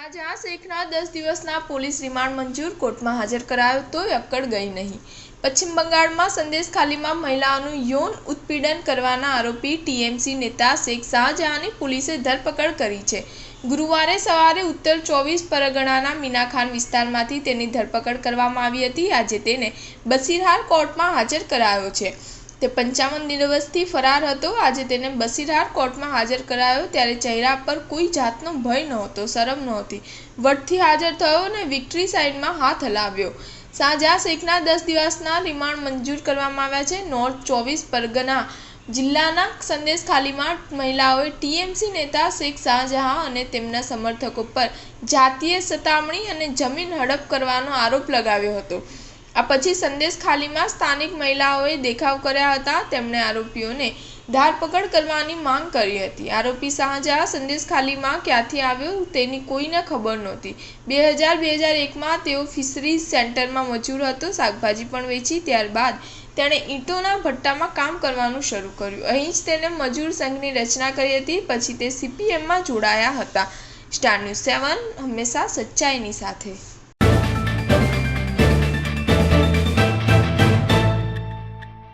શાહજહાં શેખના 10 દિવસના police remand મંજૂર, કોર્ટમાં હાજર કરાયો તોય અક્કડ ગઈ નહીં. પશ્ચિમ બંગાળમાં સંદેશખાલીમાં મહિલાઓનું યૌન ઉત્પીડન કરવાના આરોપી ટીએમસી નેતા શેખ શાહજહાંની પોલીસે ધરપકડ કરી છે. ગુરુવારે સવારે ઉત્તર 24 પરગણાના મીનાખાન વિસ્તારમાંથી તેની ધરપકડ કરવામાં આવી હતી. આજે તેને બસિરહાર કોર્ટમાં હાજર કરાયો છે. તે 55 દિવસથી ફરાર હતો. આજે તેને બસિરહાર કોર્ટમાં હાજર કરાયો ત્યારે ચહેરા પર કોઈ જાતનો ભય નહોતો, શરમ નહોતી. વટથી હાજર થયો અને વિક્ટરી સાઇનમાં હાથ હલાવ્યો. શાહજહાં શેખના 10 દિવસના રિમાન્ડ મંજૂર કરવામાં આવ્યા છે. નોર્થ 24 પરગના જિલ્લાના સંદેશખાલીમાં મહિલાઓએ ટીએમસી નેતા શેખ શાહજહાં અને તેમના સમર્થકો પર જાતીય સતામણી અને જમીન હડપ કરવાનો આરોપ લગાવ્યો હતો. આ પછી સંદેશખાલીમાં સ્થાનિક મહિલાઓએ દેખાવ કર્યા હતા. તેમણે આરોપીઓને ધરપકડ કરવાની માંગ કરી હતી. આરોપી શાહજહાં સંદેશખાલીમાં ક્યાંથી આવ્યો તેની કોઈને ખબર નહોતી. 2000-2001માં તેઓ ફિશરીઝ સેન્ટરમાં મજૂર હતો, શાકભાજી પણ વેચી. ત્યારબાદ તેણે ઈંટોના ભઠ્ઠામાં કામ કરવાનું શરૂ કર્યું. અહીં જ તેણે મજૂર સંઘની રચના કરી હતી. પછી તે સીપીએમમાં જોડાયા હતા. સ્ટાર ન્યૂઝ 7 હંમેશા સચ્ચાઈની સાથે.